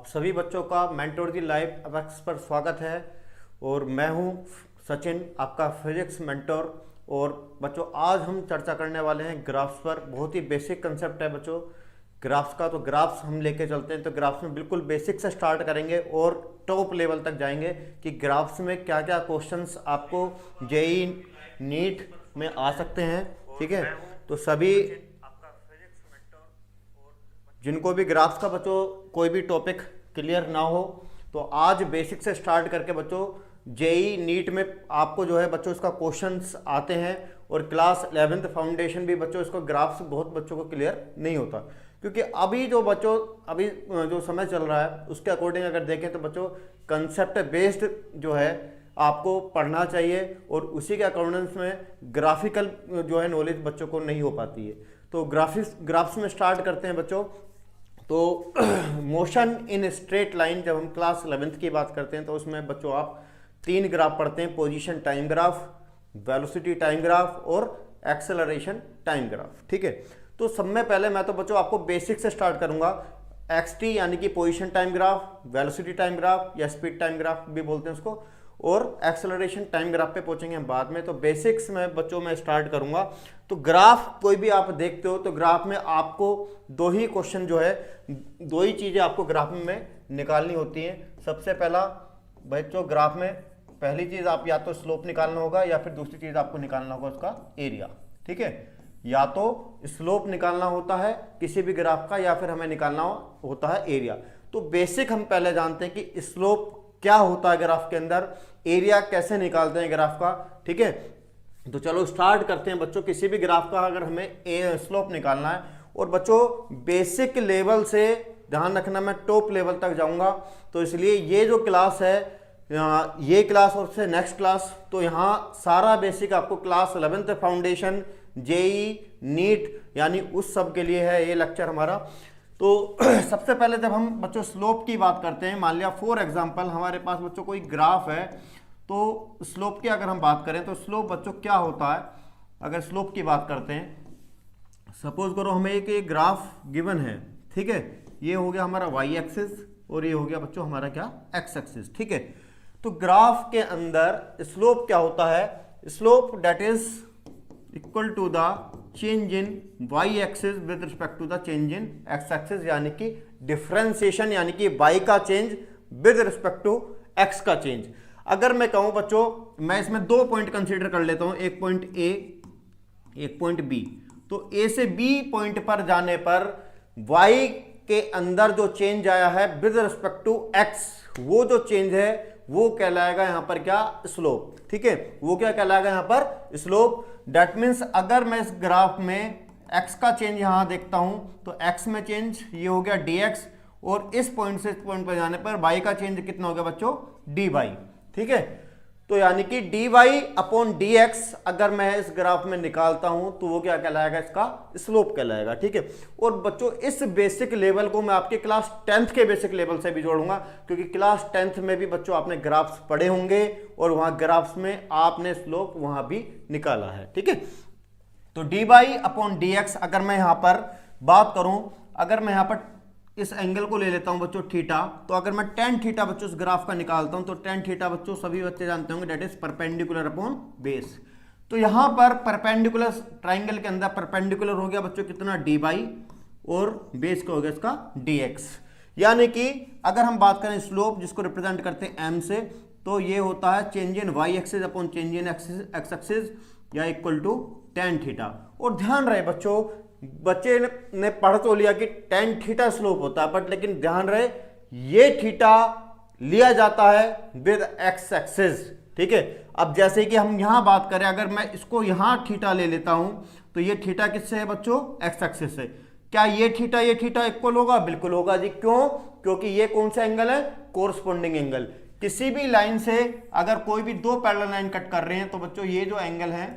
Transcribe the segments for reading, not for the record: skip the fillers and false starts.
आप सभी बच्चों का मेंटोर दी लाइव अवेक्स पर स्वागत है। और मैं हूं सचिन, आपका फिजिक्स मेंटोर। और बच्चों आज हम चर्चा करने वाले हैं ग्राफ्स पर। बहुत ही बेसिक कंसेप्ट है बच्चों ग्राफ्स का। तो ग्राफ्स हम लेके चलते हैं। तो ग्राफ्स में बिल्कुल बेसिक से स्टार्ट करेंगे और टॉप लेवल तक जाएंगे कि ग्राफ्स में क्या क्या क्वेश्चंस आपको जेईई नीट में आ सकते हैं। ठीक है, तो सभी जिनको भी ग्राफ्स का बच्चों कोई भी टॉपिक क्लियर ना हो तो आज बेसिक से स्टार्ट करके बच्चों जेईई नीट में आपको जो है बच्चों इसका क्वेश्चंस आते हैं। और क्लास 11th फाउंडेशन भी बच्चों इसको ग्राफ्स बहुत बच्चों को क्लियर नहीं होता, क्योंकि अभी जो समय चल रहा है उसके अकॉर्डिंग अगर देखें तो बच्चों कंसेप्ट बेस्ड जो है आपको पढ़ना चाहिए और उसी के अकॉर्डिंग में ग्राफिकल जो है नॉलेज बच्चों को नहीं हो पाती है। तो ग्राफ्स में स्टार्ट करते हैं बच्चों। तो मोशन इन स्ट्रेट लाइन जब हम क्लास 11th की बात करते हैं तो उसमें बच्चों आप 3 ग्राफ पढ़ते हैं, position time graph, velocity time graph और एक्सेलरेशन टाइम ग्राफ। ठीक है, तो सब में पहले मैं तो बच्चों आपको बेसिक से स्टार्ट करूंगा। एक्सटी यानी कि position time graph, velocity time graph या स्पीड टाइम ग्राफ भी बोलते हैं उसको, और एक्सेलरेशन टाइम ग्राफ पे पहुंचेंगे हम बाद में। तो बेसिक्स में बच्चों मैं स्टार्ट करूंगा। तो ग्राफ कोई भी आप देखते हो तो ग्राफ में आपको दो ही क्वेश्चन जो है, दो ही चीजें आपको ग्राफ में निकालनी होती हैं। सबसे पहला बच्चों ग्राफ में पहली चीज आप या तो स्लोप निकालना होगा या फिर दूसरी चीज आपको निकालना होगा उसका एरिया। ठीक है, या तो स्लोप निकालना होता है किसी भी ग्राफ का या फिर हमें निकालना होता है एरिया। तो बेसिक हम पहले जानते हैं कि स्लोप क्या होता है ग्राफ के अंदर, एरिया कैसे निकालते हैं ग्राफ का। ठीक है, तो चलो स्टार्ट करते हैं बच्चों। किसी भी ग्राफ का अगर हमें स्लोप निकालना है, और बच्चों बेसिक लेवल से ध्यान रखना मैं टॉप लेवल तक जाऊंगा, तो इसलिए ये जो क्लास है ये क्लास और से नेक्स्ट क्लास, तो यहाँ सारा बेसिक आपको class 11th foundation JEE NEET यानी उस सब के लिए है ये लेक्चर हमारा। तो सबसे पहले जब हम बच्चों स्लोप की बात करते हैं, मान लिया फॉर एग्जांपल हमारे पास बच्चों कोई ग्राफ है, तो स्लोप की अगर हम बात करें तो स्लोप बच्चों क्या होता है। अगर स्लोप की बात करते हैं, सपोज करो हमें एक ग्राफ गिवन है। ठीक है, ये हो गया हमारा वाई एक्सिस और ये हो गया बच्चों हमारा क्या एक्स एक्सिस। ठीक है, तो ग्राफ के अंदर स्लोप क्या होता है, slope that is equal to the change in Y axis with respect to the change in X axis, यानी कि डिफरेंशिएशन यानी कि वाई का change with respect to X का चेंज। अगर मैं कहूं बच्चों, मैं इसमें 2 पॉइंट कंसीडर कर लेता हूं, एक पॉइंट ए एक पॉइंट बी। तो ए से बी पॉइंट पर जाने पर वाई के अंदर जो चेंज आया है विद रिस्पेक्ट टू एक्स, वो जो चेंज है वो कहलाएगा यहां पर क्या, स्लोप। ठीक है, वो क्या कहलाएगा यहां पर, स्लोप। दैट मीन्स अगर मैं इस ग्राफ में x का चेंज यहां देखता हूं तो x में चेंज ये हो गया dx, और इस पॉइंट से इस पॉइंट पर जाने पर y का चेंज कितना हो गया बच्चों, dy। ठीक है, तो यानी कि dy अपॉन dx अगर मैं इस ग्राफ में निकालता हूं तो वो क्या कहलाएगा, इसका स्लोप कहलाएगा। ठीक है, और बच्चों इस बेसिक लेवल को मैं आपके क्लास 10th के बेसिक लेवल से भी जोड़ूंगा, क्योंकि क्लास 10th में भी बच्चों आपने ग्राफ्स पढ़े होंगे और वहां ग्राफ्स में आपने स्लोप वहां भी निकाला है। ठीक है, तो dy अपॉन dx अगर मैं यहां पर बात करूं, अगर मैं यहां पर इस एंगल को ले लेता हूं बच्चों थीटा, तो अगर मैं tan थीटा बच्चों इस ग्राफ का निकालता हूं तो tan थीटा बच्चों सभी बच्चे जानते होंगे that is perpendicular upon base. तो यहां पर परपेंडिकुलर ट्राइंगल के अंदर परपेंडिकुलर हो गया बच्चों कितना, dy, और बेस का हो गया इसका dx। यानी कि अगर हम बात करें स्लोप जिसको रिप्रेजेंट करते हैं m से, तो ये होता है change in y axis upon change in x axis या इक्वल टू tan थीटा। और ध्यान रहे बच्चों, बच्चे ने पढ़ तो लिया कि tan थीटा स्लोप होता है, बट लेकिन ध्यान रहे ये थीटा लिया जाता है विद x एक्सिस। ठीक है, अब जैसे कि हम यहां बात करें, अगर मैं इसको यहां थीटा ले लेता हूं तो ये थीटा किससे है बच्चों, x एक्सिस से। क्या ये थीटा इक्वल होगा, बिल्कुल होगा जी। क्यों, क्योंकि ये कौन सा एंगल है, कोरस्पोंडिंग एंगल। किसी भी लाइन से अगर कोई भी 2 पैरेलल लाइन कट कर रहे हैं तो बच्चों ये जो एंगल है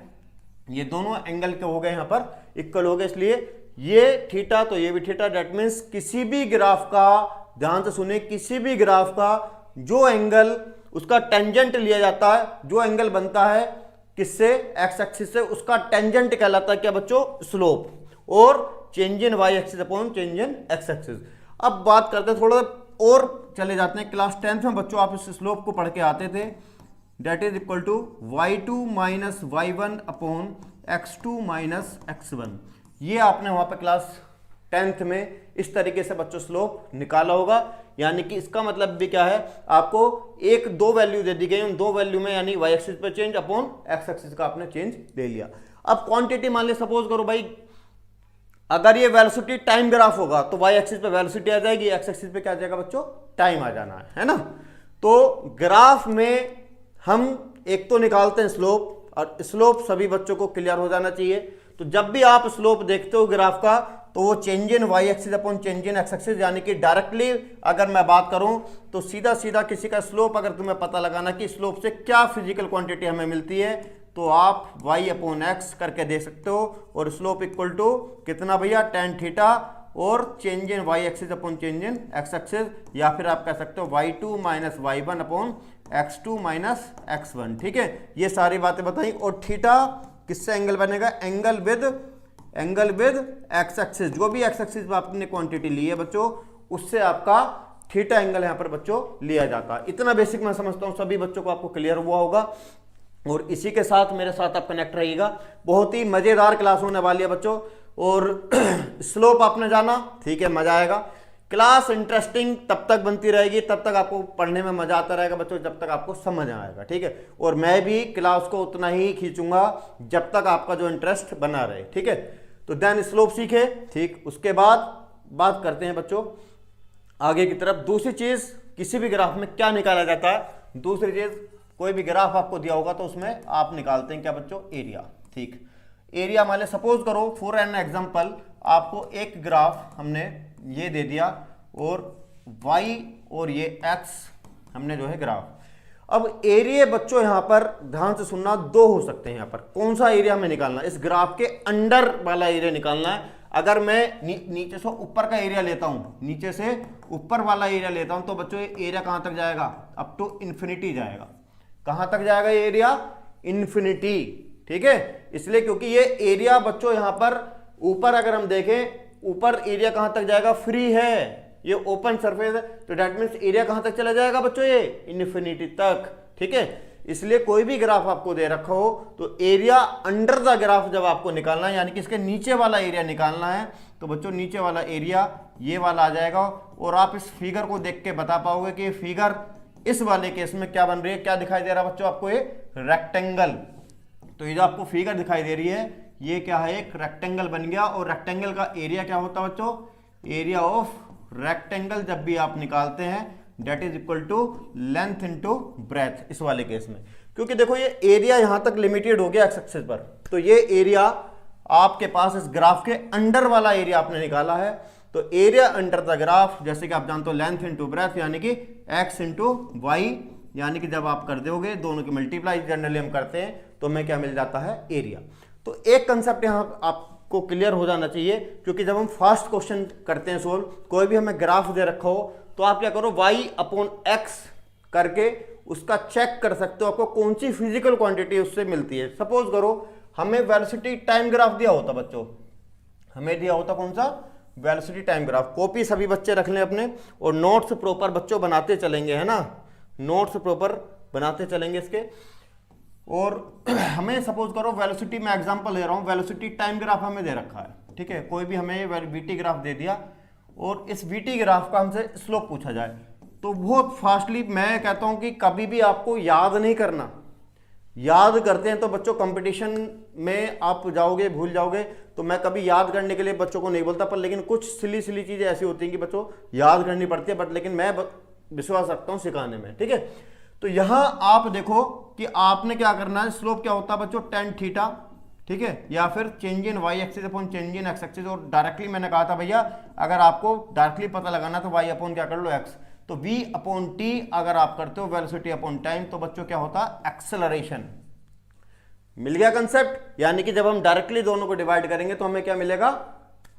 ये दोनों एंगल के हो गए यहां पर इक्वल हो गए, इसलिए ये थीटा तो ये भी थीटा। दैट मीन्स किसी भी ग्राफ का, ध्यान से सुने, किसी भी ग्राफ का जो एंगल उसका टेंजेंट लिया जाता है, जो एंगल बनता है किससे, एक्स एक्सिस से, उसका टेंजेंट कहलाता है क्या बच्चों, स्लोप। और change in Y axis upon change in X axis. अब बात करते हैं थोड़ा और चले जाते हैं, क्लास 10th में बच्चों आप इस स्लोप को पढ़ के आते थे, that is equal to y2 minus y1 upon x2 minus x1। ये आपने वहां पर क्लास 10th में इस तरीके से बच्चों स्लोप निकाला होगा। यानी कि इसका मतलब भी क्या है, आपको एक दो वैल्यू दे दी गई, उन दो वैल्यू में यानी y एक्सिस पे चेंज अपॉन x एक्सिस का आपने चेंज दे लिया। अब क्वांटिटी मान लिया, सपोज करो भाई अगर ये वेलोसिटी टाइम ग्राफ होगा तो y एक्सिस पे वेलोसिटी आ जाएगी, x एक्सिस पे क्या आ जाएगा बच्चों, टाइम आ जाना है ना। तो ग्राफ में हम एक तो निकालते हैं स्लोप, और स्लोप सभी बच्चों को क्लियर हो जाना चाहिए। तो जब भी आप स्लोप देखते हो ग्राफ का तो वो change in y axis upon change in x axis, यानी कि डायरेक्टली अगर मैं बात करूं तो सीधा सीधा किसी का स्लोप अगर तुम्हें पता लगाना कि स्लोप से क्या फिजिकल क्वांटिटी हमें मिलती है तो आप y अपॉन x करके दे सकते हो, और स्लोप इक्वल टू कितना भैया, tan थीटा और change in y axis upon change in x axis, या फिर आप कह सकते हो y2 minus y1 upon x2 minus x1। ठीक है, ये सारी बातें बताई। और थीटा किससे एंगल बनेगा, एंगल विद x एक्सिस, जो भी x एक्सिस पे आपने क्वांटिटी ली है बच्चों उससे आपका थीटा एंगल यहाँ पर बच्चों लिया जाता है। इतना बेसिक मैं समझता हूँ सभी बच्चों को आपको क्लियर हुआ होगा, और इसी के साथ मेरे साथ आप कनेक्ट रहिएगा। बहुत ही मजेदार क्लास होने वाली है बच्चों, और स्लोप आपने जाना, ठीक है, मजा आएगा। क्लास इंटरेस्टिंग तब तक बनती रहेगी, तब तक आपको पढ़ने में मजा आता रहेगा बच्चों, जब तक आपको समझ आएगा। ठीक है, और मैं भी क्लास को उतना ही खींचूंगा जब तक आपका जो इंटरेस्ट बना रहे। ठीक है, तो देन स्लोप सीखे, ठीक, उसके बाद बात करते हैं बच्चों आगे की तरफ। दूसरी चीज, किसी भी ग्राफ में क्या निकाला जाता है, दूसरी चीज, कोई भी ग्राफ आपको दिया होगा तो उसमें आप निकालते हैं क्या बच्चों, एरिया। ठीक, एरिया मान ले सपोज करो फॉर एन एग्जांपल आपको एक ग्राफ हमने ये दे दिया और y और ये x हमने जो है ग्राफ। अब एरिया बच्चों यहां पर ध्यान से सुनना, दो हो सकते हैं। यहां पर कौन सा एरिया हमें निकालना है, इस ग्राफ के अंडर वाला एरिया निकालना है। अगर मैं नीचे से ऊपर का एरिया लेता हूं, नीचे से ऊपर वाला एरिया लेता हूं तो बच्चों ये एरिया कहां तक जाएगा, अप टू इन्फिनिटी जाएगा। कहां तक जाएगा ये एरिया, इन्फिनिटी। ठीक है, इसलिए क्योंकि ये एरिया बच्चों यहां पर ऊपर अगर हम देखें, ऊपर एरिया कहां तक जाएगा, फ्री है, ये ओपन सरफेस है, तो दैट मींस एरिया कहां तक चला जाएगा बच्चों, ये इन्फिनिटी तक। ठीक है, इसलिए कोई भी ग्राफ आपको दे रखा हो तो एरिया अंडर द ग्राफ जब आपको निकालना है, यानी कि इसके नीचे वाला एरिया निकालना है, तो बच्चों नीचे वाला एरिया ये वाला आ जाएगा। और आप इस फिगर को देख के बता पाओगे कि फिगर इस वाले केस में क्या बन रही है, क्या दिखाई दे रहा है बच्चों आपको, ये रेक्टेंगल। तो ये जो आपको फिगर दिखाई दे रही है ये क्या है, एक रेक्टेंगल बन गया। और रेक्टेंगल का एरिया क्या होता है बच्चों, एरिया ऑफ रेक्टेंगल जब भी आप निकालते हैं that is equal to length into breadth, इस वाले केस में। क्योंकि देखो ये एरिया यहां तक लिमिटेड हो गया एक्स एक्सिस पर, तो ये एरिया आपके पास इस ग्राफ के अंडर वाला एरिया आपने निकाला है। तो एरिया अंडर द ग्राफ, जैसे कि आप जानते हो लेंथ इनटू ब्रेथ यानी कि एक्स इंटू वाई, यानी कि जब आप कर दोगे दोनों की मल्टीप्लाई जनरली हम करते हैं तो हमें क्या मिल जाता है, एरिया। तो एक कंसेप्ट यहां आपको क्लियर हो जाना चाहिए, क्योंकि जब हम फास्ट क्वेश्चन करते हैं सोल्व, कोई भी हमें ग्राफ दे रखा हो तो आप क्या करो, y अपॉन x करके उसका चेक कर सकते हो आपको कौन सी फिजिकल क्वांटिटी उससे मिलती है। सपोज करो हमें वेलोसिटी टाइम ग्राफ दिया होता बच्चों, हमें दिया होता कौन सा, वेलोसिटी टाइम ग्राफ। कॉपी सभी बच्चे रख लें अपने, और नोट्स प्रॉपर बच्चों बनाते चलेंगे, है ना, नोट्स प्रॉपर बनाते चलेंगे इसके। और हमें सपोज करो वेलोसिटी, मैं एग्जांपल दे रहा हूं, वेलोसिटी टाइम ग्राफ हमें दे रखा है, ठीक है, कोई भी हमें वीटी ग्राफ दे दिया और इस वीटी ग्राफ का हमसे स्लोप पूछा जाए, तो बहुत फास्टली मैं कहता हूं कि कभी भी आपको याद नहीं करना। याद करते हैं तो बच्चों कंपटीशन में आप जाओगे, भूल जाओगे, तो मैं कभी याद करने के लिए बच्चों को नहीं बोलता, पर लेकिन कुछ सिली चीजें ऐसी होती हैं कि बच्चों याद करनी पड़ती है, बट लेकिन मैं विश्वास रखता हूं सिखाने में, ठीक है। तो यहां आप देखो कि आपने क्या करना है, स्लोप क्या होता है बच्चों, tan थीटा, ठीक है, या फिर change in y axis upon change in x axis. और डायरेक्टली मैंने कहा था भैया अगर आपको डायरेक्टली पता लगाना तो y अपॉन क्या कर लो, x। तो v अपॉन t अगर आप करते हो वेलोसिटी अपॉन टाइम, तो बच्चों क्या होता है, एक्सेलरेशन। मिल गया कंसेप्ट, यानी कि जब हम डायरेक्टली दोनों को डिवाइड करेंगे तो हमें क्या मिलेगा,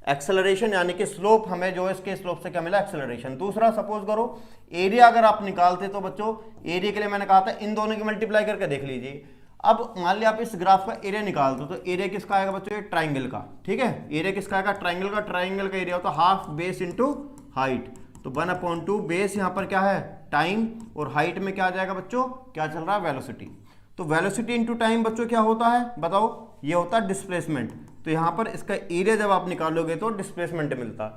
एक्सेलरेशन, यानी कि स्लोप हमें जो है इसके स्लोप से क्या मिला, एक्सेलरेशन। दूसरा सपोज करो एरिया अगर आप निकालते तो बच्चों एरिया के लिए मैंने कहा था इन दोनों की मल्टीप्लाई करके देख लीजिए। अब मान लिया आप इस ग्राफ का एरिया निकालते हो, तो एरिया किसका आएगा बच्चों, ये ट्राइंगल का, ठीक है, एरिया किसका आएगा, ट्राइंगल का। ट्राइंगल का एरिया होता है हाफ बेस इंटू हाइट, तो 1/2 बेस यहाँ पर क्या है टाइम, और हाइट में क्या आ जाएगा बच्चों, क्या चल रहा है वेलोसिटी। तो वेलोसिटी इंटू टाइम बच्चों क्या होता है बताओ, ये होता है डिस्प्लेसमेंट। तो यहाँ पर इसका एरिया जब आप निकालोगे तो डिस्प्लेसमेंट मिलता।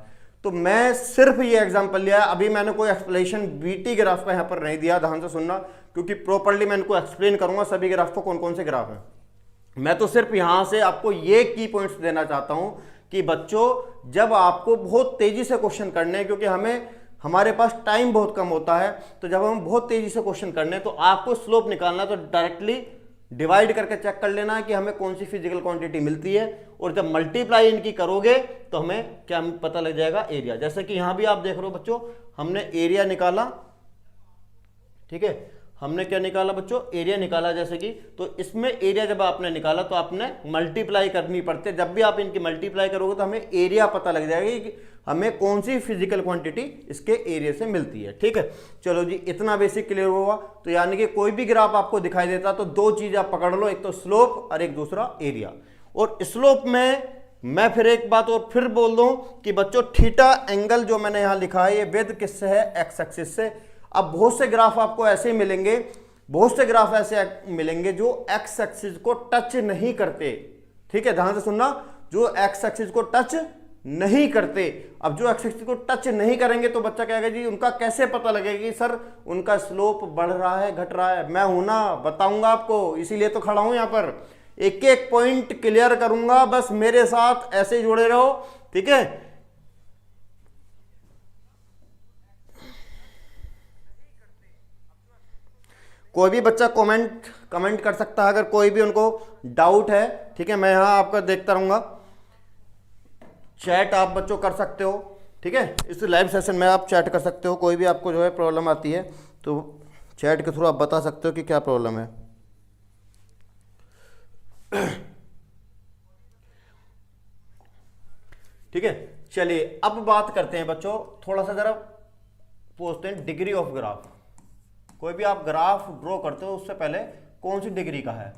तो मैं सिर्फ ये एग्जांपल लिया है, अभी मैंने कोई एक्सप्लेनेशन वीटी ग्राफ का यहाँ पर नहीं दिया, ध्यान से सुनना, क्योंकि प्रॉपर्ली मैं इनको एक्सप्लेन करूंगा सभी ग्राफ को कौन कौन से ग्राफ हैं। मैं तो सिर्फ यहां से आपको ये की पॉइंट्स देना चाहता हूं कि बच्चों जब आपको बहुत तेजी से क्वेश्चन करने हैं, क्योंकि हमारे पास टाइम बहुत कम होता है, तो जब हम बहुत तेजी से क्वेश्चन करने हैं तो आपको स्लोप निकालना, तो डायरेक्टली डिवाइड करके चेक कर लेना है कि हमें कौन सी फिजिकल क्वांटिटी मिलती है, और जब मल्टीप्लाई इनकी करोगे तो हमें क्या पता लग जाएगा, एरिया। जैसे कि यहां भी आप देख रहे हो बच्चों, हमने एरिया निकाला, ठीक है, हमने क्या निकाला बच्चों, एरिया निकाला जैसे कि, तो इसमें एरिया जब आपने निकाला तो आपने मल्टीप्लाई करनी पड़ती है। जब भी आप इनकी मल्टीप्लाई करोगे तो हमें एरिया पता लग जाएगा कि हमें कौन सी फिजिकल क्वांटिटी इसके एरिया से मिलती है। ठीक है, चलो जी, इतना बेसिक क्लियर हुआ। तो यानी कि कोई भी ग्राफ आपको दिखाई देता तो दो चीज आप पकड़ लो, एक तो स्लोप और एक दूसरा एरिया। और स्लोप में मैं फिर एक बात और फिर बोल दूं कि बच्चों थीटा एंगल जो मैंने यहां लिखा है ये विद किससे है, एक्स एक्सिस से। अब बहुत से ग्राफ आपको ऐसे मिलेंगे, बहुत से ग्राफ ऐसे मिलेंगे जो एक्स एक्सिस को टच नहीं करते। ठीक है, ध्यान से सुनना, जो एक्स एक्सिस को टच नहीं करते। अब जो एक्स एक्सिस को टच नहीं करेंगे तो बच्चा कहेगा जी उनका कैसे पता लगेगा कि सर उनका स्लोप बढ़ रहा है घट रहा है। मैं हूं ना, बताऊंगा आपको, इसीलिए तो खड़ा हूं यहां पर, एक एक पॉइंट क्लियर करूंगा, बस मेरे साथ ऐसे जुड़े रहो। ठीक है, कोई भी बच्चा कमेंट कर सकता है अगर कोई भी उनको डाउट है। ठीक है, मैं यहां आपका देखता रहूंगा, चैट आप बच्चों कर सकते हो। ठीक है, इस लाइव सेशन में आप चैट कर सकते हो, कोई भी आपको जो है प्रॉब्लम आती है तो चैट के थ्रू आप बता सकते हो कि क्या प्रॉब्लम है। ठीक है, चलिए अब बात करते हैं बच्चों, थोड़ा सा जरा पूछते हैं डिग्री ऑफ ग्राफ। कोई भी आप ग्राफ ड्रॉ करते हो उससे पहले कौन सी डिग्री का है,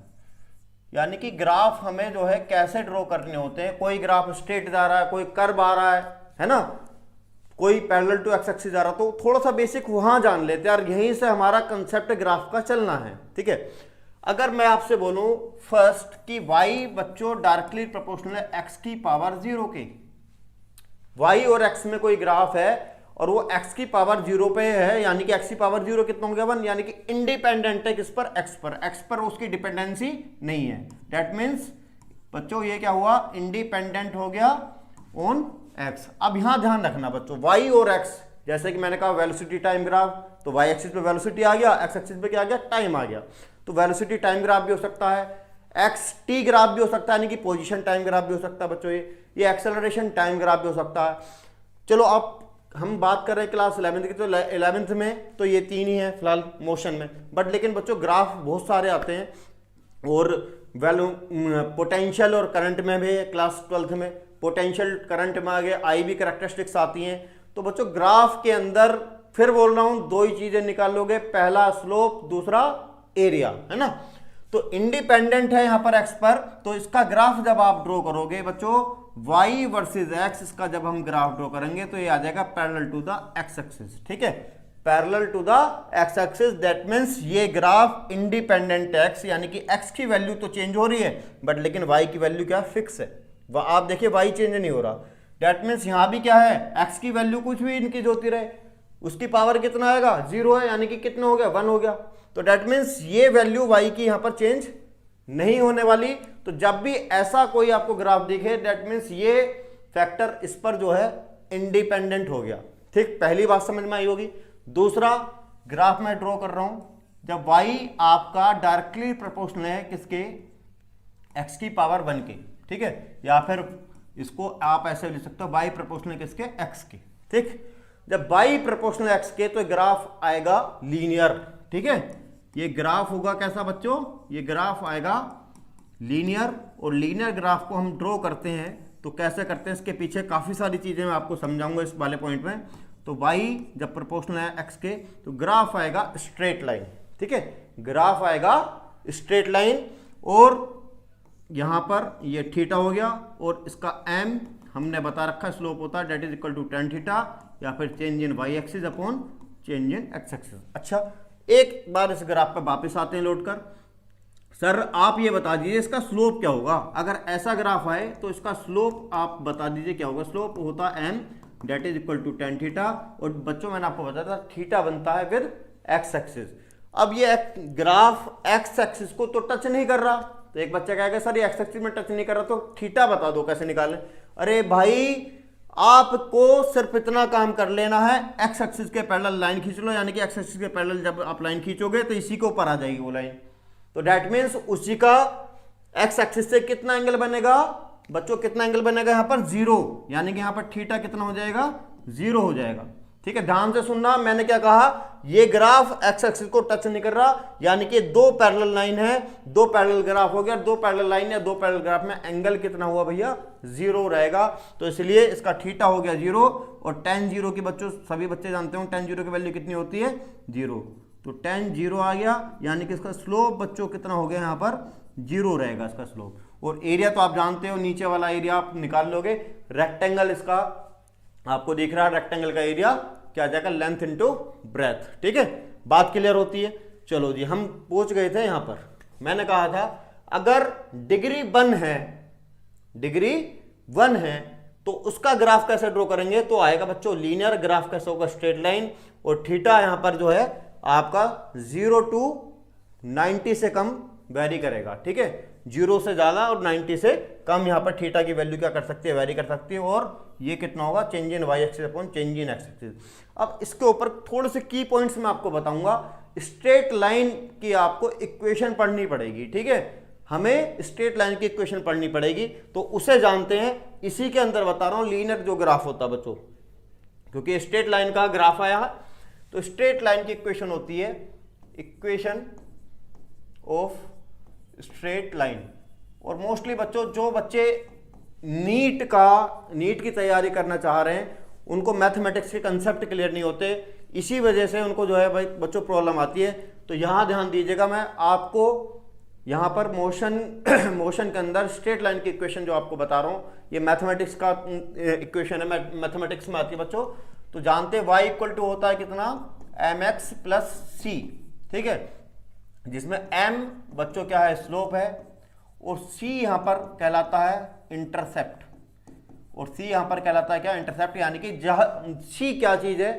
यानी कि ग्राफ हमें जो है कैसे ड्रॉ करने होते हैं। कोई ग्राफ स्ट्रेट जा रहा है, कोई कर्व आ रहा है ना, कोई पैरेलल टू एक्स एक्सिस जा रहा, तो थोड़ा सा बेसिक वहां जान लेते हैं, और यहीं से हमारा कंसेप्ट ग्राफ का चलना है। ठीक है, अगर मैं आपसे बोलूं फर्स्ट कि y बच्चों डायरेक्टली प्रोपोर्शनल है x की पावर 0 के, y और x में कोई ग्राफ है और वो x की पावर 0 पे है, यानी कि x की पावर 0 कितना हो गया 1, यानी कि इंडिपेंडेंट है किस पर, x पर उसकी डिपेंडेंसी नहीं है। दैट मीन्स बच्चों ये क्या हुआ, इंडिपेंडेंट हो गया ऑन x। अब यहां ध्यान रखना बच्चों, y और x, जैसे कि मैंने कहा वेलोसिटी टाइम ग्राफ, तो y एक्सिस पे वेलोसिटी आ गया, x एक्सिस पे क्या आ गया, टाइम आ गया। तो वेलोसिटी टाइम ग्राफ भी हो सकता है, xt ग्राफ भी हो सकता है, यानी कि पोजीशन टाइम ग्राफ भी हो सकता है बच्चों, ये एक्सेलरेशन टाइम ग्राफ भी हो सकता है। चलो अब हम बात कर रहे हैं क्लास 11th की, तो 11th में तो ये तीन ही है फिलहाल मोशन में, बट लेकिन बच्चों ग्राफ बहुत सारे आते हैं, और पोटेंशियल और करंट में भी क्लास 12th में पोटेंशियल करंट में आगे आई भी कैरेक्टरिस्टिक्स आती हैं। तो बच्चों ग्राफ के अंदर फिर बोल रहा हूं दो ही चीजें निकालोगे, पहला स्लोप, दूसरा एरिया, है ना। तो इंडिपेंडेंट है यहां पर एक्स पर, तो इसका ग्राफ जब आप ड्रॉ करोगे बच्चों y वर्सेस x, इसका जब हम ग्राफ ड्रॉ करेंगे तो ये आ जाएगा parallel to the x axis. ठीक है, parallel to the x axis, that means ये ग्राफ इंडिपेंडेंट x, यानी कि x की वैल्यू तो चेंज हो रही है बट लेकिन y की वैल्यू क्या फिक्स है, आप देखिए y चेंज नहीं हो रहा। दैट मीन्स यहां भी क्या है, x की वैल्यू कुछ भी इनकी जो होती रहे, उसकी पावर कितना आएगा, 0 है, यानी कि कितना हो गया, 1 हो गया। तो दैट मीन्स ये वैल्यू y की यहां पर चेंज नहीं होने वाली। तो जब भी ऐसा कोई आपको ग्राफ दिखे, दैट मीन्स ये फैक्टर इस पर जो है इंडिपेंडेंट हो गया। ठीक, पहली बात समझ में आई होगी। दूसरा ग्राफ मैं ड्रॉ कर रहा हूं, जब y आपका डायरेक्टली प्रोपोर्शनल है किसके, x की पावर 1 के। ठीक है, या फिर इसको आप ऐसे लिख सकते हो y प्रोपोर्शनल किसके, x के। ठीक, जब y प्रोपोर्शनल x के तो ग्राफ आएगा लीनियर। ठीक है, ये ग्राफ होगा कैसा बच्चों, ये ग्राफ आएगा लीनियर, और लीनियर ग्राफ को हम ड्रॉ करते हैं तो कैसे करते हैं, इसके पीछे काफ़ी सारी चीज़ें मैं आपको समझाऊंगा इस वाले पॉइंट में। तो y जब प्रोपोर्शनल है x के तो ग्राफ आएगा स्ट्रेट लाइन। ठीक है, ग्राफ आएगा स्ट्रेट लाइन, और यहाँ पर ये थीटा हो गया और इसका m हमने बता रखा स्लोप होता है that is equal to tan theta या फिर change in y axis upon change in x axis. अच्छा, एक बार इस ग्राफ पर वापस आते हैं लौट कर। सर आप ये बता दीजिए इसका स्लोप क्या होगा। अगर ऐसा ग्राफ आए तो इसका स्लोप आप बता दीजिए क्या होगा। स्लोप होता है m that is equal to tan theta, और बच्चों मैंने आपको बताया था थीटा बनता है विद x एक्सिस। अब ये ग्राफ x एक्सिस को तो टच नहीं कर रहा, तो एक बच्चा कहेगा सर ये x एक्सिस में टच नहीं कर रहा तो थीटा बता दो कैसे निकालें। अरे भाई आपको सिर्फ इतना काम कर लेना है, x एक्सिस के पैरेलल लाइन खींच लो, यानी कि x एक्सिस के पैरेलल जब आप लाइन खींचोगे तो इसी के ऊपर आ जाएगी वो लाइन। तो दैट मीन्स उसी का x एक्सिस से कितना एंगल बनेगा बच्चों, कितना एंगल बनेगा यहाँ पर 0, यानी कि यहाँ पर थीटा कितना हो जाएगा 0 हो जाएगा। ठीक है, ध्यान से सुनना, मैंने क्या कहा, ये ग्राफ x एक्सिस को टच नहीं कर रहा, यानी कि दो पैरेलल लाइन है, दो पैरेलल ग्राफ हो गया, दो पैरेलल लाइन या दो पैरेलल ग्राफ में एंगल कितना हुआ भैया 0 रहेगा। तो इसलिए इसका थीटा हो गया 0, और tan 0 की बच्चों सभी बच्चे जानते हो tan 0 की वैल्यू कितनी होती है 0, तो tan 0 आ गया, यानी कि इसका स्लोप बच्चों कितना हो गया यहाँ पर 0 रहेगा इसका स्लोप। और एरिया तो आप जानते हो, नीचे वाला एरिया आप निकाल लोगे, रेक्टेंगल इसका आपको दिख रहा है, रेक्टेंगल का एरिया क्या आ जाएगा लेंथ इनटू ब्रेथ। ठीक है, बात क्लियर होती है। चलो जी, हम पूछ गए थे यहां पर, मैंने कहा था अगर डिग्री 1 है, डिग्री 1 है तो उसका ग्राफ कैसे ड्रॉ करेंगे, तो आएगा बच्चों लीनियर ग्राफ कैसे होगा, स्ट्रेट लाइन, और थीटा यहां पर जो है आपका 0 to 90 से कम वेरी करेगा। ठीक है, 0 से ज्यादा और 90 से कम यहाँ पर थीटा की वैल्यू क्या कर सकती है, वेरी कर सकती है, और ये कितना होगा change in Y axis upon change in X axis. अब इसके ऊपर थोड़े से की पॉइंट्स मैं आपको बताऊंगा। स्ट्रेट लाइन की आपको इक्वेशन पढ़नी पड़ेगी। ठीक है, हमें स्ट्रेट लाइन की इक्वेशन पढ़नी पड़ेगी, तो उसे जानते हैं, इसी के अंदर बता रहा हूं लीनियर जो ग्राफ होता है बच्चों, क्योंकि स्ट्रेट लाइन का ग्राफ आया है, तो स्ट्रेट लाइन की इक्वेशन होती है इक्वेशन ऑफ स्ट्रेट लाइन। और मोस्टली बच्चों जो बच्चे नीट की तैयारी करना चाह रहे हैं उनको मैथमेटिक्स के कंसेप्ट क्लियर नहीं होते, इसी वजह से उनको जो है भाई बच्चों प्रॉब्लम आती है। तो यहां ध्यान दीजिएगा, मैं आपको यहां पर मोशन के अंदर स्ट्रेट लाइन की इक्वेशन जो आपको बता रहा हूं, ये मैथमेटिक्स का इक्वेशन है, मैथमेटिक्स में आती है बच्चों। तो जानते हैं y इक्वल टू होता है कितना mx प्लस c। ठीक है, जिसमें m बच्चों क्या है स्लोप है, और c यहां पर कहलाता है इंटरसेप्ट, और c यहां पर कहलाता है क्या इंटरसेप्ट, यानी कि c क्या चीज है,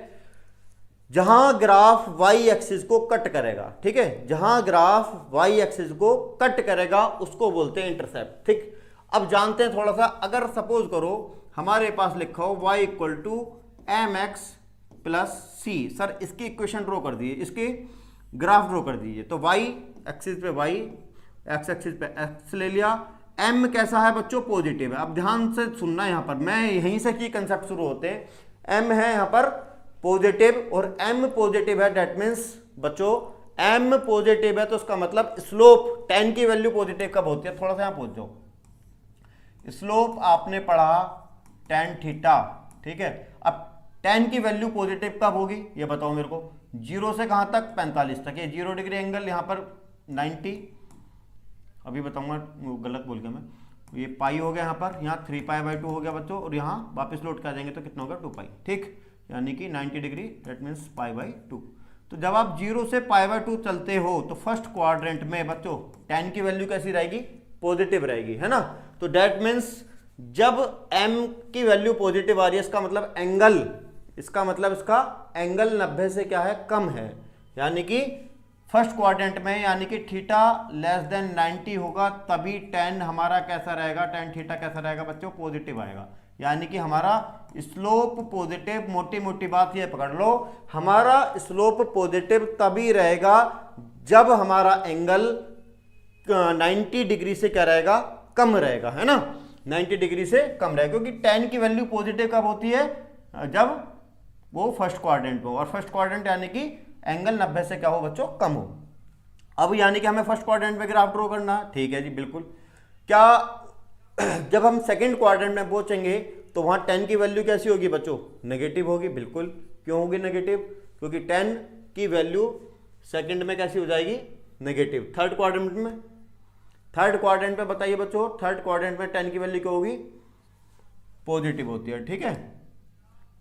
जहां ग्राफ y एक्सिस को कट करेगा। ठीक है, जहां ग्राफ y एक्सिस को कट करेगा उसको बोलते हैं इंटरसेप्ट। ठीक, अब जानते हैं थोड़ा सा, अगर सपोज करो हमारे पास लिखा हो y equal to mx plus c, sir इसकी इक्वेशन ड्रॉ कर दीजिए, इसकी ग्राफ ड्रॉ कर दीजिए। तो y एक्सिस पे y, x एक्सिस पे x ले लिया, m कैसा है बच्चों पॉजिटिव है। अब ध्यान से सुनना, यहां पर मैं यहीं से की कंसेप्ट शुरू होते हैं। m है यहां पर पॉजिटिव, और m पॉजिटिव है, डेट मीन्स बच्चों m पॉजिटिव है तो उसका मतलब स्लोप tan की वैल्यू पॉजिटिव कब होती है, थोड़ा सा यहां पहुंच जाओ। स्लोप आपने पढ़ा tan थीटा। ठीक है, अब tan की वैल्यू पॉजिटिव कब होगी ये बताओ मेरे को, 0 से कहां तक 45 तक, ये 0 डिग्री एंगल यहां पर 90, अभी बताऊंगा गलत बोल गया मैं, ये पाई हो गया यहाँ पर, यहाँ 3π/2 हो गया बच्चों, और यहाँ वापस लौट के आ जाएंगे तो कितना होगा 2π। ठीक, यानी कि 90 डिग्री, दैट मीन्स π/2। तो जब आप 0 से π/2 चलते हो तो फर्स्ट क्वाड्रेंट में बच्चों tan की वैल्यू कैसी रहेगी, पॉजिटिव रहेगी, है ना। तो दैट मीन्स जब m की वैल्यू पॉजिटिव आ रही है, इसका मतलब एंगल, इसका मतलब इसका एंगल 90 से क्या है कम है, यानी कि फर्स्ट क्वाड्रेंट में, यानी कि थीटा लेस देन 90 होगा, तभी tan हमारा कैसा रहेगा, tan थीटा कैसा रहेगा बच्चों पॉजिटिव आएगा, यानी कि हमारा स्लोप पॉजिटिव। मोटी मोटी बात ये पकड़ लो, हमारा स्लोप पॉजिटिव तभी रहेगा जब हमारा एंगल 90 डिग्री से क्या रहेगा, कम रहेगा, है ना, 90 डिग्री से कम रहेगा, क्योंकि tan की वैल्यू पॉजिटिव कब होती है, जब वो फर्स्ट क्वाड्रेंट हो, और फर्स्ट क्वाड्रेंट यानी कि एंगल 90 से क्या हो बच्चों कम हो। अब यानी कि हमें फर्स्ट क्वाड्रेंट में ग्राफ ड्रॉ करना है, ठीक है जी बिल्कुल। क्या जब हम सेकंड क्वाड्रेंट में पहुंचेंगे तो वहां tan की वैल्यू कैसी होगी बच्चों, नेगेटिव होगी, बिल्कुल। क्यों होगी नेगेटिव, क्योंकि tan की वैल्यू सेकंड में कैसी हो जाएगी, नेगेटिव। थर्ड क्वाड्रेंट में बताइए बच्चों, थर्ड क्वाड्रेंट में tan की वैल्यू क्या होगी, पॉजिटिव होती है, ठीक है,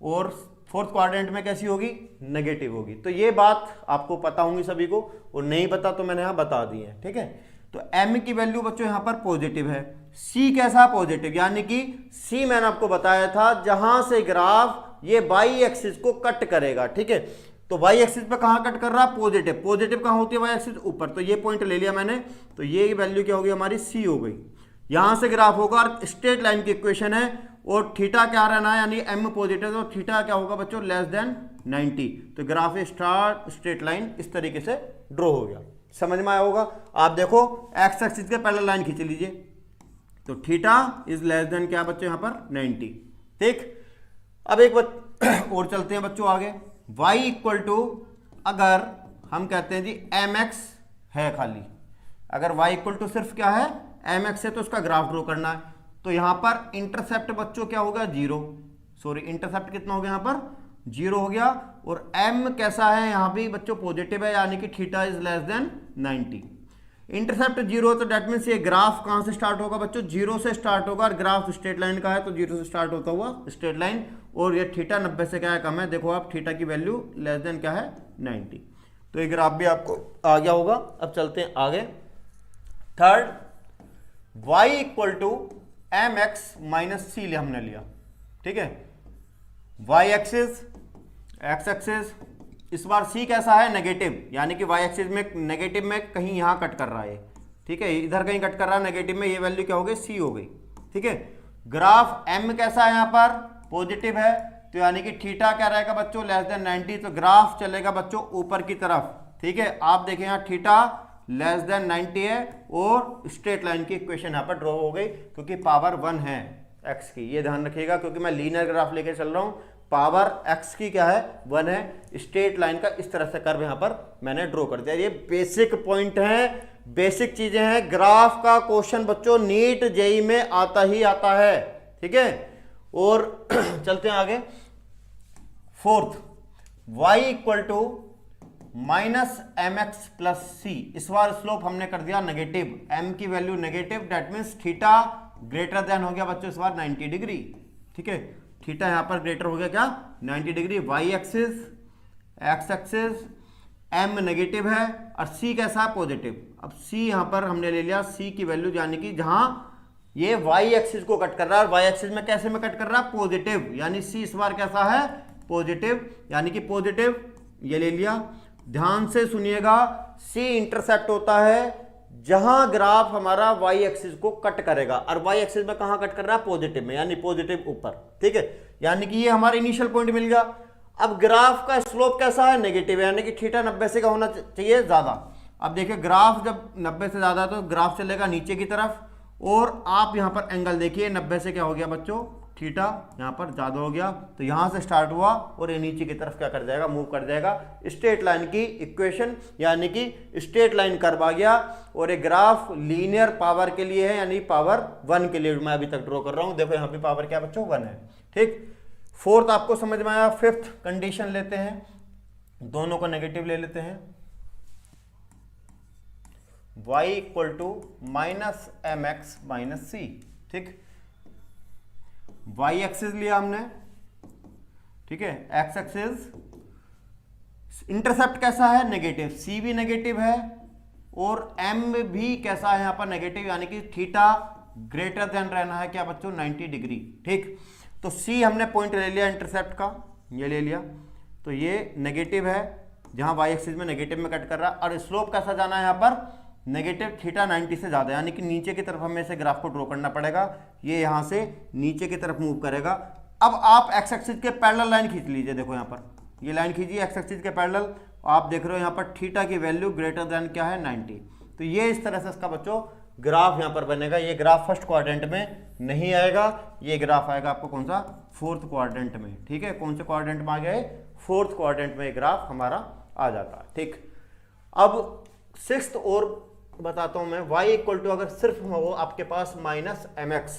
और फोर्थ क्वाड्रेंट में कैसी होगी, नेगेटिव होगी। तो ये बात आपको पता होंगी सभी को, और नहीं पता तो मैंने यहाँ बता दी है, ठीक है। तो m की वैल्यू बच्चों यहाँ पर पॉजिटिव है, c कैसा पॉजिटिव, यानी कि c मैंने आपको बताया था जहां से ग्राफ ये y एक्सिस को कट करेगा, ठीक है। तो y एक्सिस पे कहाँ कट कर रहा है, पॉजिटिव, पॉजिटिव कहाँ होती है y एक्सिस ऊपर, तो ये पॉइंट ले लिया मैंने, तो ये वैल्यू क्या होगी हमारी, c हो गई। यहां से ग्राफ होगा, स्ट्रेट लाइन की इक्वेशन है, और थीटा क्या रहना है, यानी m पॉजिटिव, तो थीटा क्या होगा बच्चों, लेस देन 90। तो ग्राफ स्ट्रेट लाइन इस तरीके से ड्रॉ हो गया, समझ में आया होगा। आप देखो एक्स एक्सिस के पैरेलल लाइन खींच लीजिए, तो थीटा इज लेस देन क्या बच्चों यहाँ पर 90, ठीक। अब एक और चलते हैं बच्चों आगे, y इक्वल टू, अगर हम कहते हैं जी mx है खाली, अगर y इक्वल टू सिर्फ क्या है, mx है, तो उसका ग्राफ ड्रॉ करना है। तो यहां पर इंटरसेप्ट बच्चों क्या होगा, जीरो, सॉरी इंटरसेप्ट कितना हो गया यहाँ पर, जीरो हो गया, और m कैसा है यहाँ भी बच्चों, पॉजिटिव है, यानी कि theta is less than 90। Intercept zero, तो डेट मीन्स ये ग्राफ कहाँ से स्टार्ट होगा बच्चों, जीरो से स्टार्ट होगा, और ग्राफ स्ट्रेट लाइन का है तो जीरो से स्टार्ट होता हुआ स्ट्रेट लाइन, और ये थीटा 90 से क्या है, कम है। देखो आप थीटा की वैल्यू लेस देन क्या है, 90। तो ये ग्राफ भी आपको आ गया होगा। अब चलते हैं आगे, third, y equal to m x minus c हमने लिया, ठीक है, y एक्सिस, x एक्सिस, इस बार c कैसा है, नेगेटिव, यानी कि y एक्सिस में नेगेटिव में कहीं यहां कट कर रहा है, ठीक है, इधर कहीं कट कर रहा है नेगेटिव में, ये वैल्यू क्या हो गई, c हो गई, ठीक है। ग्राफ m कैसा है, यहां पर पॉजिटिव है, तो यानी कि थीटा क्या रहेगा बच्चों, लेस देन 90, तो ग्राफ चलेगा बच्चों ऊपर की तरफ, ठीक है। आप देखें यहाँ थीटा लेस देन 90 है, और स्ट्रेट लाइन की इक्वेशन यहाँ पर ड्रॉ हो गई, क्योंकि पावर 1 है x की, ये ध्यान रखिएगा, क्योंकि मैं लीनियर ग्राफ लेके चल रहा हूँ, पावर x की क्या है, 1 है। स्ट्रेट लाइन का इस तरह से कर्व यहाँ पर मैंने ड्रॉ कर दिया। ये बेसिक पॉइंट है, बेसिक चीजें हैं, ग्राफ का क्वेश्चन बच्चों नीट जेई में आता ही आता है, ठीक है। और चलते हैं आगे, fourth, y equal to minus m x plus c, इस बार स्लोप हमने कर दिया नेगेटिव, m की value negative, that means theta greater than हो गया बच्चों इस बार 90 डिग्री, ठीक है। थीटा यहां पर ग्रेटर हो गया क्या, 90 degree. y axis, x axis, m negative है, और c कैसा है, पॉजिटिव। अब c यहां पर हमने ले लिया, c की वैल्यू, यानी कि जहां ये y एक्सिस को कट कर रहा है, और y एक्सिस में कैसे में कट कर रहा है, पॉजिटिव, यानी c इस बार कैसा है, पॉजिटिव, यानी कि पॉजिटिव, ये ले लिया। ध्यान से सुनिएगा, c इंटरसेप्ट होता है जहां ग्राफ हमारा y एक्सिस को कट करेगा, और y एक्सिस में कहां कट कर रहा है, पॉजिटिव में, यानी पॉजिटिव ऊपर, ठीक है। यानी कि ये हमारा इनिशियल पॉइंट मिल गया। अब ग्राफ का स्लोप कैसा है, नेगेटिव, यानी कि थीटा 90 से का होना चाहिए ज्यादा। अब देखिए ग्राफ जब 90 से ज्यादा है तो ग्राफ चलेगा नीचे की तरफ, और आप यहां पर एंगल देखिए 90 से क्या हो गया बच्चों, थीटा यहां पर ज्यादा हो गया, तो यहां से स्टार्ट हुआ और ये नीचे की तरफ क्या कर जाएगा, मूव कर जाएगा। स्ट्रेट लाइन की इक्वेशन, यानी कि स्ट्रेट लाइन कर्व आ गया, और ये ग्राफ लीनियर पावर के लिए है, यानी पावर 1 के लिए मैं अभी तक ड्रॉ कर रहा हूं। देखो यहां पे पावर क्या बच्चों, 1 है, ठीक। फोर्थ आपको समझ में आया। फिफ्थ कंडीशन लेते हैं, दोनों को नेगेटिव ले लेते हैं, y equal to minus m x minus c, ठीक। y एक्सिस लिया हमने, ठीक है, x एक्सिस, इंटरसेप्ट कैसा है, नेगेटिव, c भी नेगेटिव है, और m भी कैसा है यहां पर, नेगेटिव, यानी कि थीटा ग्रेटर देन रहना है क्या बच्चों, 90 डिग्री, ठीक। तो c हमने पॉइंट ले लिया इंटरसेप्ट का, ये ले लिया, तो ये नेगेटिव है, जहां y एक्सिस में नेगेटिव में कट कर रहा है, और स्लोप कैसा जाना है यहां पर, नेगेटिव, थीटा 90 से ज्यादा, यानी कि नीचे की तरफ हमें इसे ग्राफ को ड्रॉ करना पड़ेगा, ये यहां से नीचे की तरफ मूव करेगा। अब आप एक्स एक्सिस के पैरेलल लाइन खींच लीजिए, देखो यहां पर ये लाइन खींचिए एक्स एक्सिस के पैरेलल, आप देख रहे हो यहां पर थीटा की वैल्यू ग्रेटर देन क्या है, 90। तो ये इस तरह से इसका बच्चों ग्राफ यहां पर बनेगा। ये ग्राफ फर्स्ट क्वाड्रेंट में नहीं आएगा, ये ग्राफ आएगा आपको कौन सा, फोर्थ क्वाड्रेंट में, ठीक है। कौन से क्वाड्रेंट में आ गया, फोर्थ क्वाड्रेंट में ग्राफ हमारा आ जाता है, ठीक। अब सिक्स्थ और बताता हूं मैं, y इक्वल टू अगर सिर्फ हो आपके पास माइनस एम एक्स,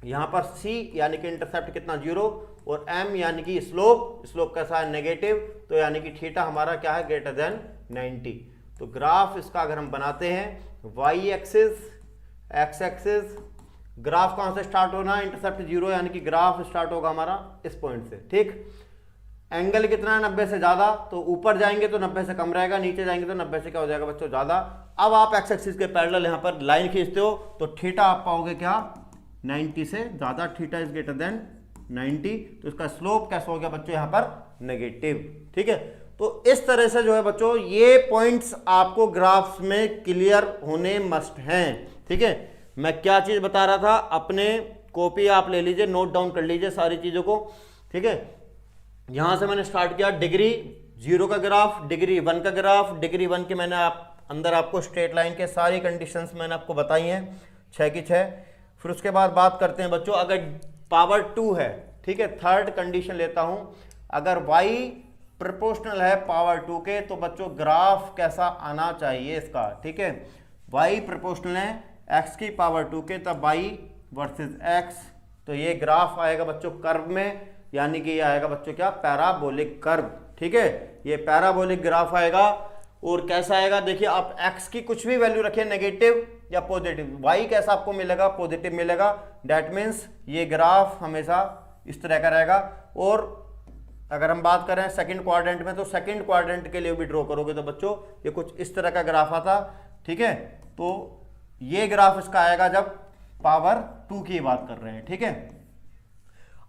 यहां पर c यानी कि इंटरसेप्ट कितना, 0, और m यानी कि स्लोप, स्लोप कैसा है, नेगेटिव, तो यानी कि थीटा हमारा क्या है, ग्रेटर देन 90। तो ग्राफ इसका अगर हम बनाते हैं, y axis, x axis, graph कहाँ से स्टार्ट होना, इंटरसेप्ट 0, यानी कि ग्राफ स्टार्ट होगा हमारा इस पॉइंट से, ठीक। एंगल कितना है, 90 से ज़्यादा, तो ऊपर जाएंगे तो 90 से कम रहेगा, नीचे जाएंगे तो 90 से क्या हो जाएगा बच्चों, ज़्यादा। अब आप एक्स एक्सिस के पैरेलल यहाँ पर लाइन खींचते हो तो थीटा आप पाओगे क्या, 90 से ज़्यादा, थीटा इज ग्रेटर देन 90, तो इसका स्लोप कैसा हो गया बच्चों यहाँ पर, नेगेटिव, ठीक है। तो इस तरह से जो है बच्चों ये पॉइंट्स आपको ग्राफ्स में क्लियर होने मस्ट हैं, ठीक है। मैं क्या चीज़ बता रहा था, अपने कॉपी आप ले लीजिए, नोट डाउन कर लीजिए सारी चीज़ों को, ठीक है। यहां से मैंने स्टार्ट किया डिग्री 0 का ग्राफ, डिग्री 1 का ग्राफ, डिग्री 1 के मैंने अंदर आपको स्ट्रेट लाइन के सारी कंडीशंस मैंने आपको बताई हैं 6 की 6। फिर उसके बाद बात करते हैं बच्चों, अगर पावर 2 है, ठीक है, थर्ड कंडीशन लेता हूं, अगर y प्रोपोर्शनल है पावर 2 के, तो बच्चों ग्राफ कैसा आना चाहिए इसका, ठीक है। y प्रोपोर्शनल है x की पावर 2 के, तब y वर्सेस x, तो ये ग्राफ आएगा बच्चों कर्व में, यानी कि ये आएगा बच्चों क्या, पैराबोलिक कर्व, ठीक है। ये पैराबोलिक ग्राफ आएगा। और कैसा आएगा, देखिए आप x की कुछ भी वैल्यू रखिए, नेगेटिव या पॉजिटिव, y कैसा आपको मिलेगा, पॉजिटिव मिलेगा। दैट मीन्स ये ग्राफ हमेशा इस तरह का रहेगा। और अगर हम बात करें सेकंड क्वाड्रेंट में, तो सेकंड क्वाड्रेंट के लिए भी ड्रॉ करोगे तो बच्चों ये कुछ इस तरह का ग्राफ आता, ठीक है। तो ये ग्राफ इसका आएगा जब पावर 2 की बात कर रहे हैं, ठीक है।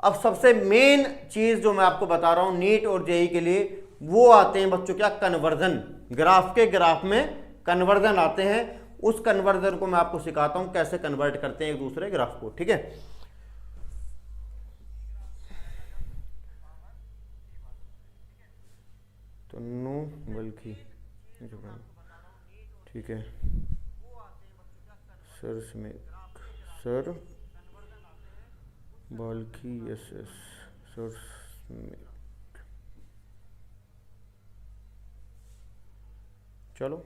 अब सबसे मेन चीज जो मैं आपको बता रहा हूं नीट और जेई के लिए, वो आते हैं बच्चों क्या, कन्वर्जन। ग्राफ के ग्राफ में कन्वर्जन आते हैं, उस कन्वर्जन को मैं आपको सिखाता हूं कैसे कन्वर्ट करते हैं एक दूसरे ग्राफ को, ठीक है। तो नो बल्कि, ठीक है सर बल्कि यस सर, चलो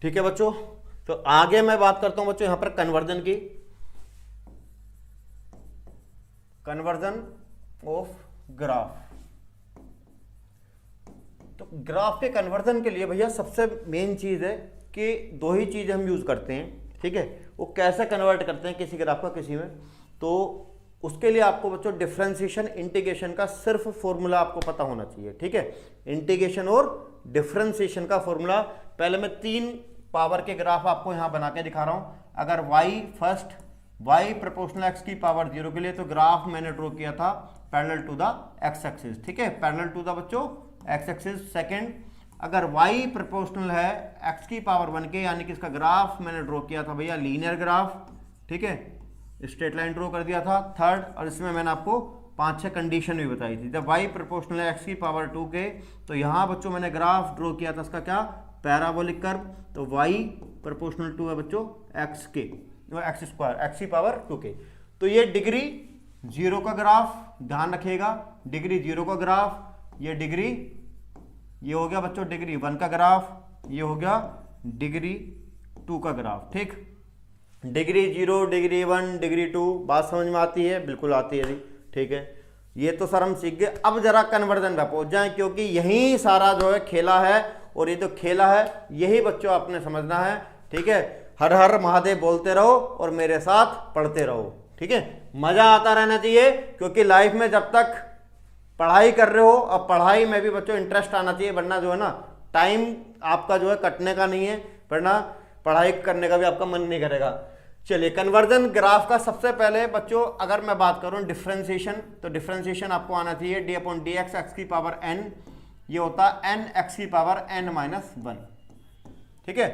ठीक है बच्चों। तो आगे मैं बात करता हूं बच्चों यहां पर कन्वर्जन की, कन्वर्जन ऑफ ग्राफ। तो ग्राफ के कन्वर्जन के लिए भैया सबसे मेन चीज है कि दो ही चीजें हम यूज करते हैं, ठीक है। वो कैसे कन्वर्ट करते हैं किसी ग्राफ का किसी में, तो उसके लिए आपको बच्चों डिफरेंशिएशन इंटीग्रेशन का सिर्फ फॉर्मूला आपको पता होना चाहिए, ठीक है। इंटीग्रेशन और डिफरेंशिएशन का फॉर्मूला, पहले मैं 3 पावर के ग्राफ आपको यहां बना के दिखा रहा हूं। अगर y प्रोपोर्शनल x की पावर 0 के लिए, तो ग्राफ मैंने ड्रॉ किया था parallel to the x axis, ठीक है, पैरेलल टू द बच्चों x एक्सिस। सेकंड, अगर y प्रोपोर्शनल है x की पावर 1 के, यानी कि इसका ग्राफ मैंने ड्रॉ किया था भैया लीनियर ग्राफ, ठीक है, स्ट्रेट लाइन ड्रॉ कर दिया था। थर्ड, और इसमें मैंने आपको 5-6 कंडीशन भी बताई थी। जब y प्रोपोर्शनल है x की पावर 2 के, तो यहाँ बच्चों मैंने ग्राफ ड्रॉ किया था इसका क्या, पैराबोलिक कर्व। तो y प्रोपोर्शनल टू है बच्चों x के, एक्स स्क्वायर x की पावर 2 के। तो ये डिग्री 0 का ग्राफ, ध्यान रखिएगा, डिग्री 0 का ग्राफ, ये डिग्री, ये हो गया बच्चों डिग्री 1 का ग्राफ, ये हो गया डिग्री 2 का ग्राफ, ठीक। डिग्री 0, डिग्री 1, डिग्री 2, बात समझ में आती है, बिल्कुल आती है जी, ठीक है। ये तो सर हम सीख गए। अब जरा कन्वर्जन पे पहुंच जाए, क्योंकि यही सारा जो है खेला है, और ये तो खेला है यही बच्चों आपने समझना है, ठीक है। हर हर महादेव बोलते रहो और मेरे साथ पढ़ते रहो, ठीक है। मजा आता रहना चाहिए, क्योंकि लाइफ में जब तक पढ़ाई कर रहे हो, अब पढ़ाई में भी बच्चों इंटरेस्ट आना चाहिए, वरना जो है ना टाइम आपका जो है कटने का नहीं है, वरना पढ़ाई करने का भी आपका मन नहीं करेगा। चलिए, कन्वर्जन ग्राफ का सबसे पहले बच्चों अगर मैं बात करूं डिफरेंशिएशन, तो डिफरेंशिएशन आपको आना चाहिए d/dx x की पावर n, ये होता है n x की पावर n-1, ठीक है,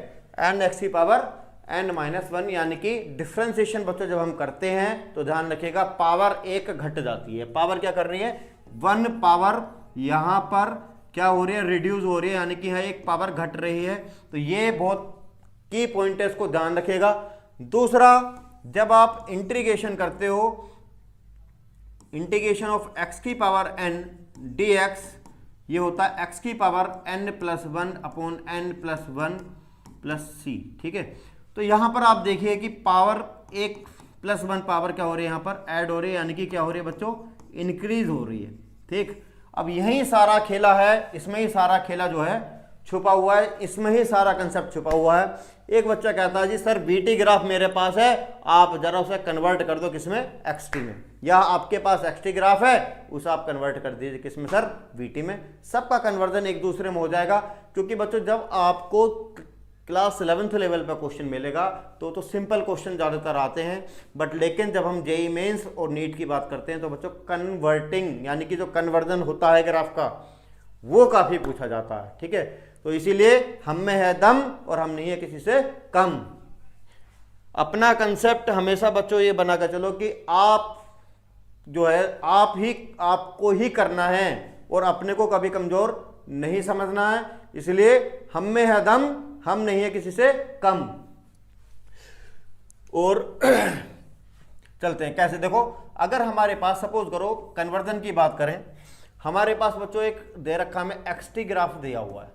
n x की पावर n-1, यानी कि डिफरेंशिएशन बच्चों जब हम करते हैं तो ध्यान रखिएगा पावर 1 घट जाती है। पावर क्या कर रही है, 1 पावर यहां पर क्या हो रही है, रिड्यूस हो रही है, यानी कि यहाँ एक पावर घट रही है। तो ये बहुत की पॉइंट है, इसको ध्यान रखिएगा। दूसरा, जब आप इंटीग्रेशन करते हो, इंटीग्रेशन ऑफ x की पावर n dx, ये होता है x की power n+1 upon n+1 plus c, ठीक है। तो यहां पर आप देखिए कि पावर 1+1 पावर क्या हो रही है, यहां पर ऐड हो रही है, यानी कि क्या हो रही है बच्चों, इंक्रीज हो रही है, ठीक। अब यही सारा खेला है, इसमें ही सारा खेला जो है छुपा हुआ है, इसमें ही सारा कंसेप्ट छुपा हुआ है। एक बच्चा कहता है जी सर वीटी ग्राफ मेरे पास है, आप जरा उसे कन्वर्ट कर दो किसमें, एक्सटी में, या आपके पास एक्सटी ग्राफ है उसे आप कन्वर्ट कर दीजिए किसमें सर, वीटी में। सबका कन्वर्जन एक दूसरे में हो जाएगा, क्योंकि बच्चों जब आपको क्लास 11th लेवल पर क्वेश्चन मिलेगा तो सिंपल क्वेश्चन ज़्यादातर आते हैं, बट लेकिन जब हम जेई मेंस और नीट की बात करते हैं तो बच्चों कन्वर्टिंग यानी कि जो कन्वर्जन होता है ग्राफ का वो काफ़ी पूछा जाता है। ठीक है, तो इसीलिए हम में है दम और हम नहीं है किसी से कम। अपना कंसेप्ट हमेशा बच्चों ये बना कर चलो कि आप जो है आपको ही करना है और अपने को कभी कमजोर नहीं समझना है। इसलिए हम में है दम, हम नहीं है किसी से कम। और चलते हैं कैसे, देखो अगर हमारे पास सपोज करो कन्वर्जन की बात करें, हमारे पास बच्चों एक दे रखा में एक्सटी ग्राफ दिया हुआ है,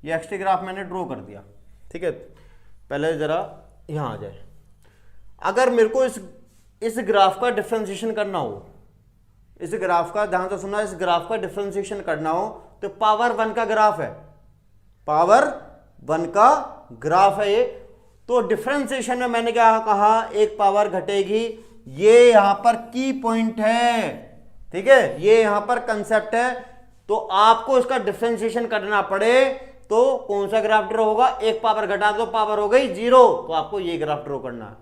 ये एक्सटी ग्राफ मैंने ड्रॉ कर दिया। ठीक है, पहले जरा यहां आ जाए। अगर मेरे को इस ग्राफ का डिफरेंशिएशन करना हो, इस ग्राफ का ध्यान से सुनना, इस ग्राफ का डिफरेंशिएशन करना हो तो पावर 1 का ग्राफ है, पावर 1 का ग्राफ है ये। तो डिफरेंशिएशन में मैंने क्या कहा, एक पावर घटेगी, ये यहां पर की पॉइंट है। ठीक है, ये यहां पर कंसेप्ट है। तो आपको इसका डिफरेंशिएशन करना पड़े तो कौन सा ग्राफ ड्रॉ होगा, एक पावर घटा दो पावर हो गई 0, तो आपको ये ग्राफ ड्रॉ करना है।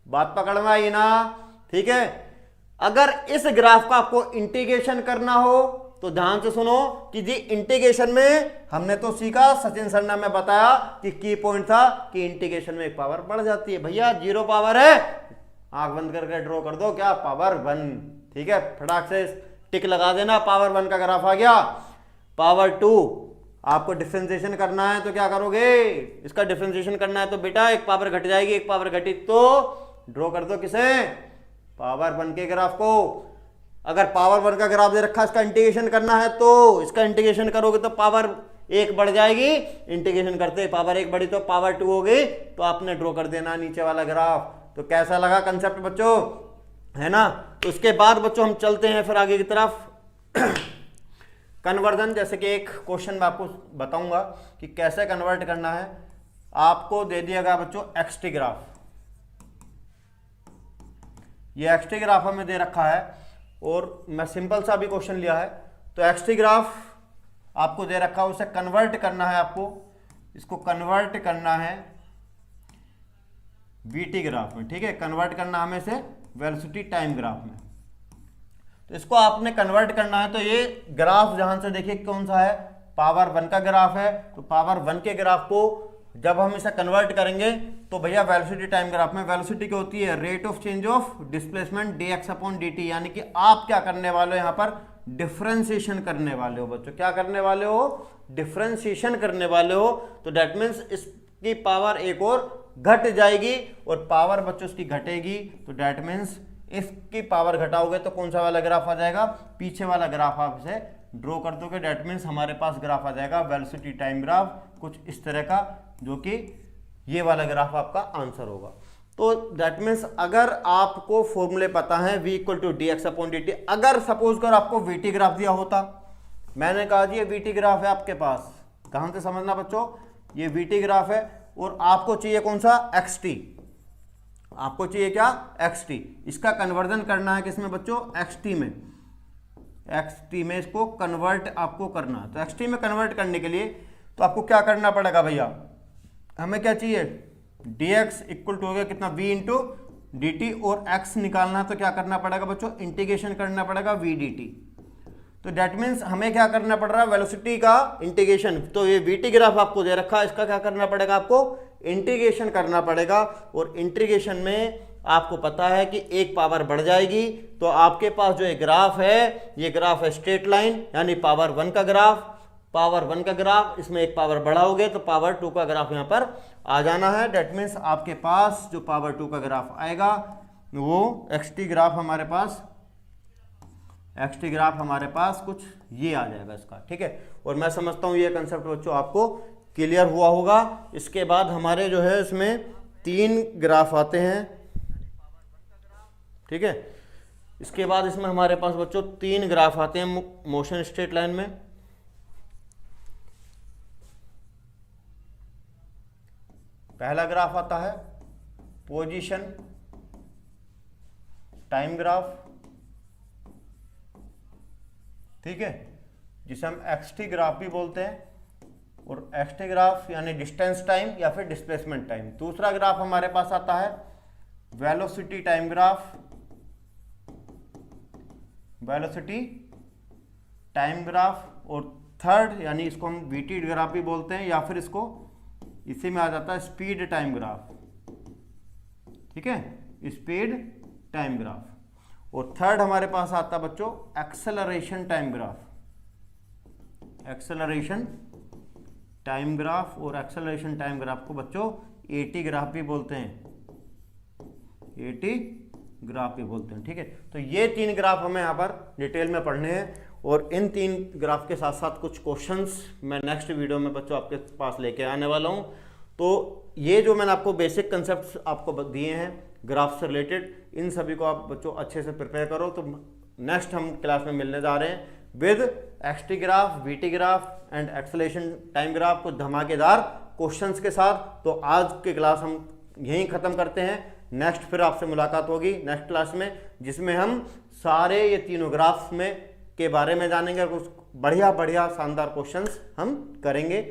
बात पकड़ में आई ना। ठीक है, अगर इस ग्राफ का आपको इंटीग्रेशन करना हो तो ध्यान से सुनो कि जी इंटीग्रेशन में हमने तो सीखा, सचिन सर ने हमें बताया कि की पॉइंट था कि इंटीग्रेशन में एक पावर बढ़ जाती है। भैया 0 पावर है, आंख बंद करके ड्रॉ कर दो क्या, पावर 1। ठीक है, फटाक से टिक लगा देना, पावर 1 का ग्राफ आ गया। पावर 2 आपको डिफरेंशिएशन करना है तो क्या करोगे, इसका डिफरेंशिएशन करना है तो बेटा एक पावर घट जाएगी, एक पावर घटी तो ड्रॉ कर दो किसे, पावर 1 के ग्राफ को। अगर पावर 1 का ग्राफ दे रखा है, इसका इंटीग्रेशन करना है तो इसका इंटीग्रेशन करोगे तो पावर 1 बढ़ जाएगी, इंटीग्रेशन करते पावर 1 बढ़ी तो पावर 2 हो गई, तो आपने ड्रॉ कर देना नीचे वाला ग्राफ। तो कैसा लगा कंसेप्ट बच्चों, है ना। तो उसके बाद बच्चों हम चलते हैं फिर आगे की तरफ। कन्वर्जन, जैसे कि एक क्वेश्चन मैं आपको बताऊंगा कि कैसे कन्वर्ट करना है। आपको दे दिया गया बच्चों एक्सटी ग्राफ, ये एक्सटी ग्राफ हमें दे रखा है और मैं सिंपल सा भी क्वेश्चन लिया है। तो एक्सटी ग्राफ आपको दे रखा है, उसे कन्वर्ट करना है आपको, इसको कन्वर्ट करना है वीटी ग्राफ में। ठीक है, कन्वर्ट करना हमें से वेलोसिटी टाइम ग्राफ में। तो इसको आपने कन्वर्ट करना है, तो ये ग्राफ जहां से देखिए कौन सा है, पावर 1 का ग्राफ है। तो पावर 1 के ग्राफ को जब हम इसे कन्वर्ट करेंगे तो भैया वेलोसिटी टाइम ग्राफ में वेलोसिटी क्या होती है, rate of change of displacement dx upon dt, यानी कि आप क्या करने वाले हो, यहां पर डिफरेंशिएशन करने वाले हो बच्चों। क्या करने वाले हो, डिफरेंशिएशन करने वाले हो। तो दैट मीन्स इसकी पावर एक और घट जाएगी और पावर बच्चों इसकी घटेगी, तो दैट मीन्स इसकी पावर घटाओगे तो कौन सा वाला ग्राफ आ जाएगा, पीछे वाला ग्राफ आप इसे ड्रॉ कर दोगे। दैट मीन्स हमारे पास ग्राफ आ जाएगा वेलोसिटी टाइम ग्राफ कुछ इस तरह का, जो कि ये वाला ग्राफ आपका आंसर होगा। तो दैट मीन्स अगर आपको फॉर्मूले पता है v equal to D X upon D T, अगर सपोज कर आपको वीटी ग्राफ दिया होता, मैंने कहा जी ये वीटी ग्राफ है आपके पास, कहां से समझना बच्चों, ये वीटी ग्राफ है और आपको चाहिए कौन सा, एक्सटी, आपको चाहिए क्या, एक्सटी। इसका कन्वर्जन करना है किसमें बच्चों, एक्सटी में, एक्सटी में इसको कन्वर्ट आपको करना है। तो एक्सटी में कन्वर्ट करने के लिए तो आपको क्या करना पड़ेगा भैया, हमें क्या चाहिए, dx इक्वल टू हो गया कितना, v इंटू डी टी, और x निकालना है तो क्या करना पड़ेगा बच्चों, इंटीग्रेशन करना पड़ेगा v dt। तो दैट मीन्स हमें क्या करना पड़ रहा है, वेलोसिटी का इंटीग्रेशन। तो ये vt ग्राफ आपको दे रखा है, इसका क्या करना पड़ेगा, आपको इंटीग्रेशन करना पड़ेगा। और इंटीग्रेशन में आपको पता है कि एक पावर बढ़ जाएगी, तो आपके पास जो ये ग्राफ है स्ट्रेट लाइन, यानी पावर 1 का ग्राफ, पावर 1 का ग्राफ, इसमें एक पावर बढ़ाओगे तो पावर 2 का ग्राफ यहां पर आ जाना है। दैट मीन्स आपके पास जो पावर 2 का ग्राफ आएगा वो एक्सटी ग्राफ हमारे पास कुछ ये आ जाएगा इसका। ठीक है, और मैं समझता हूं ये कंसेप्ट बच्चों आपको क्लियर हुआ होगा। इसके बाद हमारे जो है इसमें 3 ग्राफ आते हैं। ठीक है, इसके बाद इसमें हमारे पास बच्चों 3 ग्राफ आते हैं मोशन स्ट्रेट लाइन में। पहला ग्राफ आता है पोजीशन टाइम ग्राफ, ठीक है, जिसे हम एक्सटी ग्राफ भी बोलते हैं, और एक्सटी ग्राफ यानी डिस्टेंस टाइम या फिर डिस्प्लेसमेंट टाइम। दूसरा ग्राफ हमारे पास आता है velocity time graph, velocity time graph, और थर्ड यानी इसको हम वीटी ग्राफ भी बोलते हैं, या फिर इसको इसी में आ जाता है स्पीड टाइम ग्राफ, ठीक है, स्पीड टाइम ग्राफ। और थर्ड हमारे पास आता है बच्चों acceleration time graph, acceleration time graph, और एक्सेलरेशन टाइम ग्राफ को बच्चों एटी ग्राफ भी बोलते हैं, एटी ग्राफ भी बोलते हैं, ठीक है। तो ये 3 ग्राफ हमें यहाँ पर डिटेल में पढ़ने हैं, और इन 3 ग्राफ के साथ साथ कुछ क्वेश्चंस मैं नेक्स्ट वीडियो में बच्चों आपके पास लेके आने वाला हूँ। तो ये जो मैंने आपको बेसिक कंसेप्ट आपको दिए हैं ग्राफ से रिलेटेड, इन सभी को आप बच्चों अच्छे से प्रिपेयर करो। तो नेक्स्ट हम क्लास में मिलने जा रहे हैं with XT graph, VT graph and acceleration time graph, कुछ धमाकेदार क्वेश्चंस के साथ। तो आज की क्लास हम यहीं ख़त्म करते हैं। नेक्स्ट फिर आपसे मुलाकात होगी नेक्स्ट क्लास में, जिसमें हम सारे ये तीनों ग्राफ्स में के बारे में जानेंगे, कुछ बढ़िया बढ़िया शानदार क्वेश्चंस हम करेंगे।